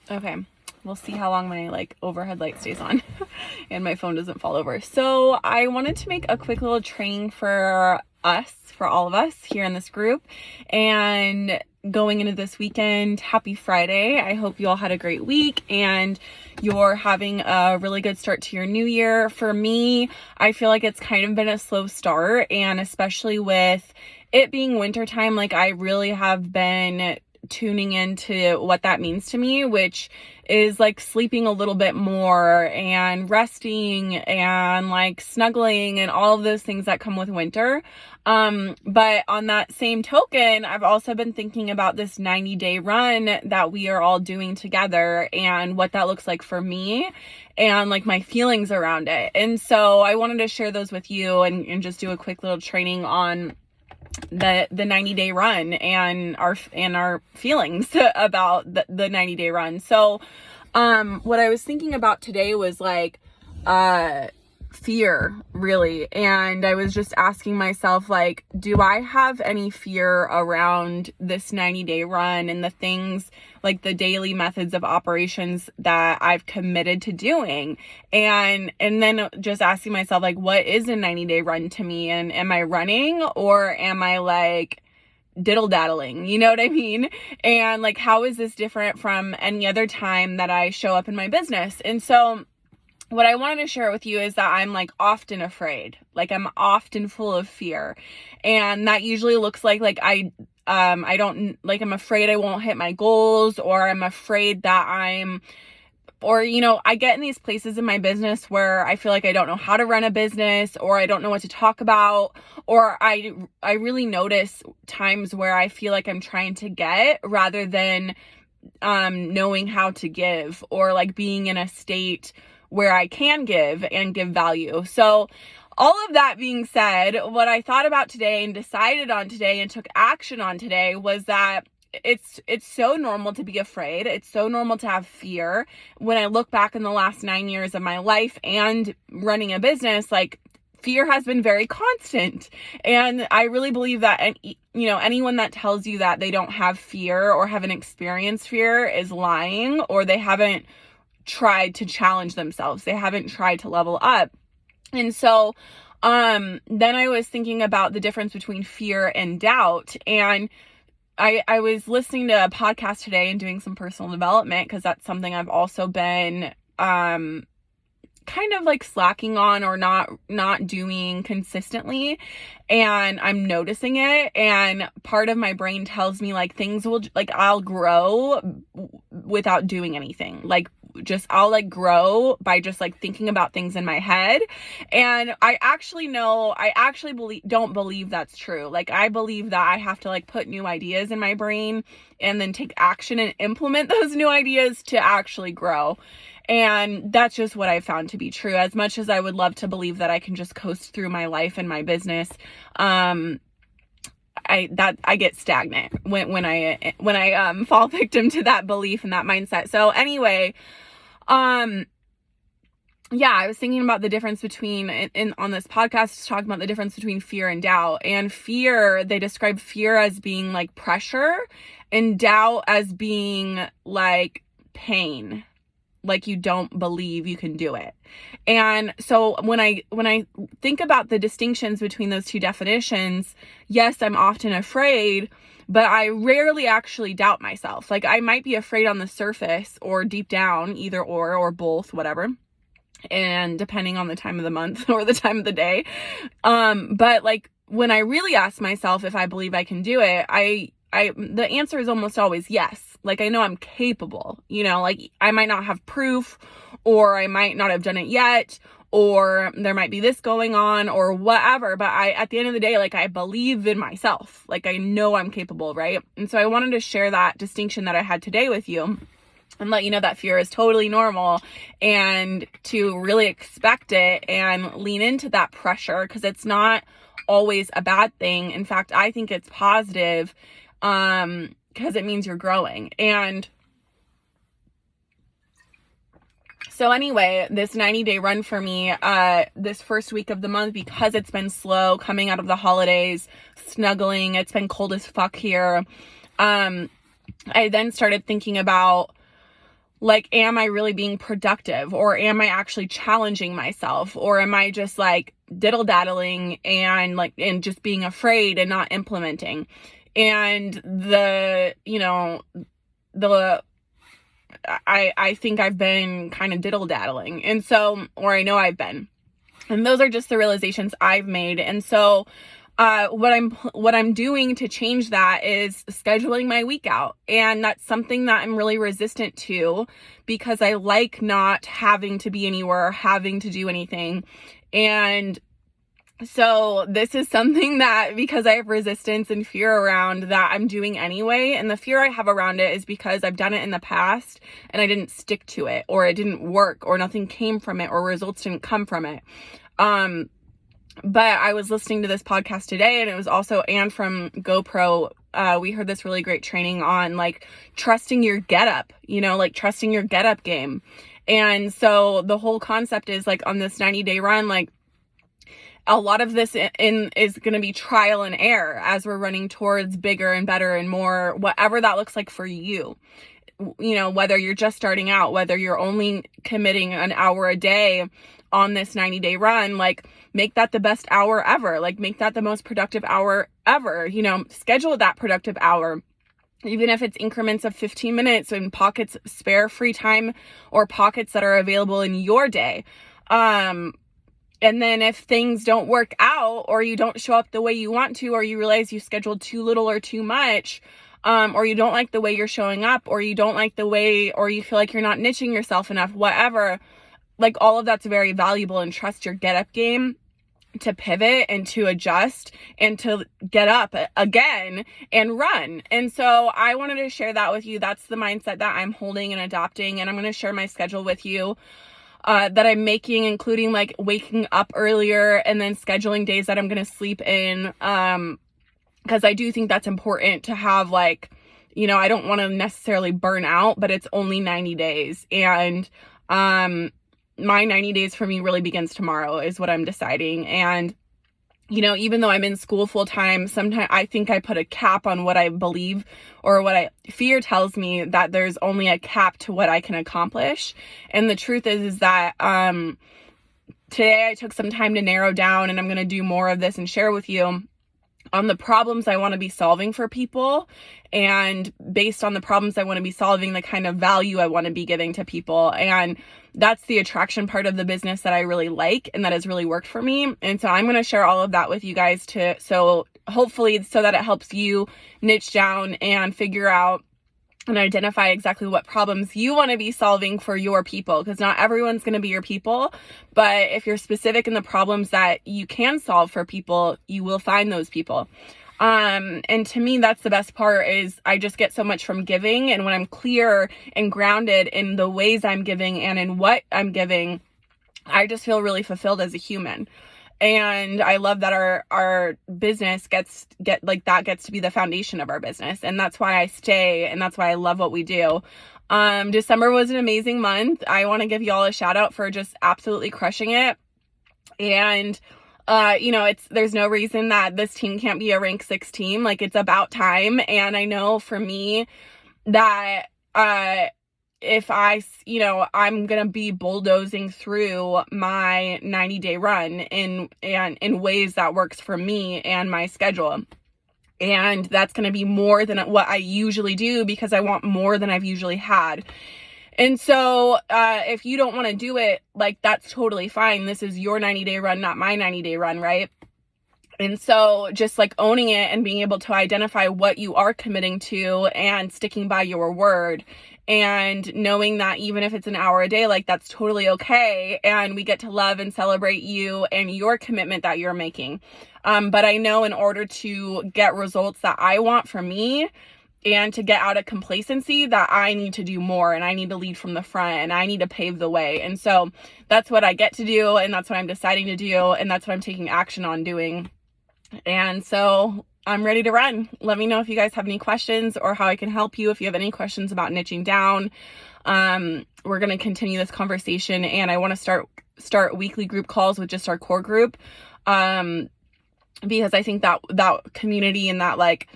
Okay, we'll see how long my overhead light stays on and my phone doesn't fall over. So I wanted to make a quick little training for all of us here in this group. And going into this weekend, happy Friday. I hope you all had a great week and you're having a really good start to your new year. For me, I feel like it's kind of been a slow start, and especially with it being wintertime, I really have been tuning into what that means to me, which is sleeping a little bit more and resting and snuggling and all of those things that come with winter. But on that same token, I've also been thinking about this 90-day run that we are all doing together and what that looks like for me and my feelings around it. And so I wanted to share those with you and just do a quick little training on the 90-day run and our feelings about the 90-day run. So what I was thinking about today was fear, really. And I was just asking myself, do I have any fear around this 90-day run and the things, the daily methods of operations that I've committed to doing? And then just asking myself, what is a 90-day run to me? And am I running, or am I diddle daddling? You know what I mean? And how is this different from any other time that I show up in my business? And so what I wanted to share with you is that I'm often afraid. I'm often full of fear. And that usually looks like I'm afraid I won't hit my goals, or I'm afraid that I get in these places in my business where I feel like I don't know how to run a business, or I don't know what to talk about, or I really notice times where I feel like I'm trying to get rather than knowing how to give, or being in a state where I can give and give value. So all of that being said, what I thought about today and decided on today and took action on today was that it's so normal to be afraid. It's so normal to have fear. When I look back in the last 9 years of my life and running a business, fear has been very constant. And I really believe that, anyone that tells you that they don't have fear or haven't experienced fear is lying, or they haven't tried to challenge themselves. They haven't tried to level up. And so then I was thinking about the difference between fear and doubt. And I was listening to a podcast today and doing some personal development, because that's something I've also been kind of slacking on or not doing consistently, and I'm noticing it. And part of my brain tells me things will I'll grow without doing anything. I'll grow by just thinking about things in my head. And I actually don't believe that's true. I believe that I have to put new ideas in my brain and then take action and implement those new ideas to actually grow. And that's just what I found to be true. As much as I would love to believe that I can just coast through my life and my business, I get stagnant when I fall victim to that belief and that mindset. So anyway, yeah, I was thinking about the difference between, on this podcast, talking about the difference between fear and doubt. And fear, they describe fear as being pressure, and doubt as being pain. You don't believe you can do it. And so when I think about the distinctions between those two definitions, yes, I'm often afraid, but I rarely actually doubt myself. I might be afraid on the surface or deep down, either or both, whatever. And depending on the time of the month or the time of the day. But when I really ask myself if I believe I can do it, the answer is almost always yes. I know I'm capable, I might not have proof, or I might not have done it yet, or there might be this going on or whatever. But at the end of the day, I believe in myself. I know I'm capable, right? And so I wanted to share that distinction that I had today with you and let you know that fear is totally normal, and to really expect it and lean into that pressure, because it's not always a bad thing. In fact, I think it's positive, because it means you're growing. And so anyway, this 90-day run for me, this first week of the month, because it's been slow coming out of the holidays, snuggling, it's been cold as fuck here. I then started thinking about Like, am I really being productive, or am I actually challenging myself, or am I just like diddle daddling and just being afraid and not implementing? And I think I've been kind of diddle daddling. And so, or I know I've been, and those are just the realizations I've made. And so, what I'm doing to change that is scheduling my week out. And that's something that I'm really resistant to, because I like not having to be anywhere, having to do anything. And so this is something that, because I have resistance and fear around, that I'm doing anyway. And the fear I have around it is because I've done it in the past and I didn't stick to it, or it didn't work, or nothing came from it, or results didn't come from it. But I was listening to this podcast today, and it was also Anne from GoPro. We heard this really great training on like trusting your getup, like trusting your getup game. And so the whole concept is like, on this 90-day run, like, a lot of this is going to be trial and error as we're running towards bigger and better and more, whatever that looks like for you. Whether you're just starting out, whether you're only committing an hour a day on this 90-day run, like, make that the best hour ever. Like, make that the most productive hour ever. Schedule that productive hour, even if it's increments of 15 minutes and pockets, spare free time, or pockets that are available in your day. And then if things don't work out, or you don't show up the way you want to, or you realize you scheduled too little or too much, or you don't like the way you're showing up, or you don't like the way, or you feel like you're not niching yourself enough, whatever, like, all of that's very valuable. And trust your get up game to pivot and to adjust and to get up again and run. And so I wanted to share that with you. That's the mindset that I'm holding and adopting. And I'm going to share my schedule with you that I'm making, including like waking up earlier and then scheduling days that I'm going to sleep in. Because I do think that's important to have, like, I don't want to necessarily burn out, but it's only 90 days. And my 90 days for me really begins tomorrow, is what I'm deciding. And, even though I'm in school full time, sometimes I think I put a cap on what I believe, or what fear tells me that there's only a cap to what I can accomplish. And the truth is that today I took some time to narrow down, and I'm going to do more of this and share with you on the problems I want to be solving for people, and based on the problems I want to be solving, the kind of value I want to be giving to people. And that's the attraction part of the business that I really like, and that has really worked for me. And so I'm going to share all of that with you guys so hopefully that it helps you niche down and figure out and identify exactly what problems you want to be solving for your people, because not everyone's going to be your people. But if you're specific in the problems that you can solve for people, you will find those people. And to me, that's the best part, is I just get so much from giving. And when I'm clear and grounded in the ways I'm giving and in what I'm giving, I just feel really fulfilled as a human. And I love that our business gets to be the foundation of our business. And that's why I stay, and that's why I love what we do. December was an amazing month. I want to give y'all a shout out for just absolutely crushing it. And there's no reason that this team can't be a rank 6 team. Like, it's about time. And I know for me that if I'm going to be bulldozing through my 90-day run in ways that works for me and my schedule. And that's going to be more than what I usually do, because I want more than I've usually had. And so if you don't want to do it, like, that's totally fine. This is your 90-day run, not my 90-day run, right? And so just like owning it and being able to identify what you are committing to and sticking by your word, and knowing that even if it's an hour a day, like, that's totally okay. And we get to love and celebrate you and your commitment that you're making. But I know in order to get results that I want for me, and to get out of complacency, that I need to do more, and I need to lead from the front, and I need to pave the way. And so that's what I get to do, and that's what I'm deciding to do, and that's what I'm taking action on doing. And so I'm ready to run. Let me know if you guys have any questions, or how I can help you if you have any questions about niching down. We're going to continue this conversation, and I want to start weekly group calls with just our core group, because I think that community and that, like,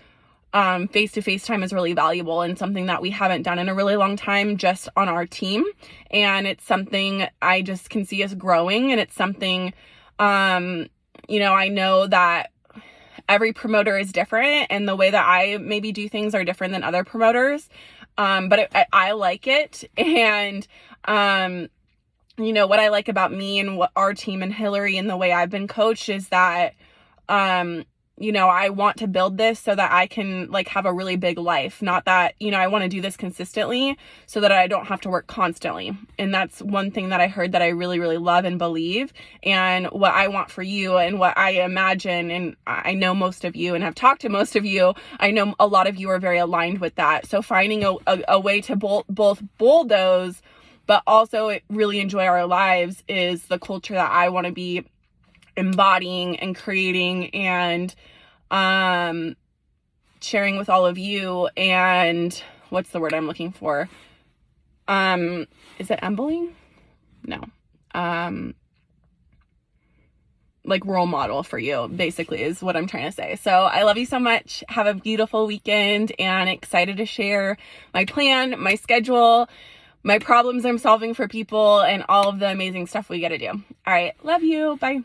face-to-face time is really valuable and something that we haven't done in a really long time just on our team. And it's something I just can see us growing. And it's something, I know that every promoter is different and the way that I maybe do things are different than other promoters. But I like it. And, what I like about me and what our team and Hillary and the way I've been coached is that, I want to build this so that I can have a really big life. Not that, I want to do this consistently so that I don't have to work constantly. And that's one thing that I heard that I really, really love and believe. And what I want for you and what I imagine, and I know most of you and have talked to most of you, I know a lot of you are very aligned with that. So finding a way to both bulldoze, but also really enjoy our lives is the culture that I want to be embodying and creating and sharing with all of you. And what's the word I'm looking for? Is it embodying? No. Role model for you, basically, is what I'm trying to say. So I love you so much. Have a beautiful weekend, and excited to share my plan, my schedule, my problems I'm solving for people, and all of the amazing stuff we get to do. All right. Love you. Bye.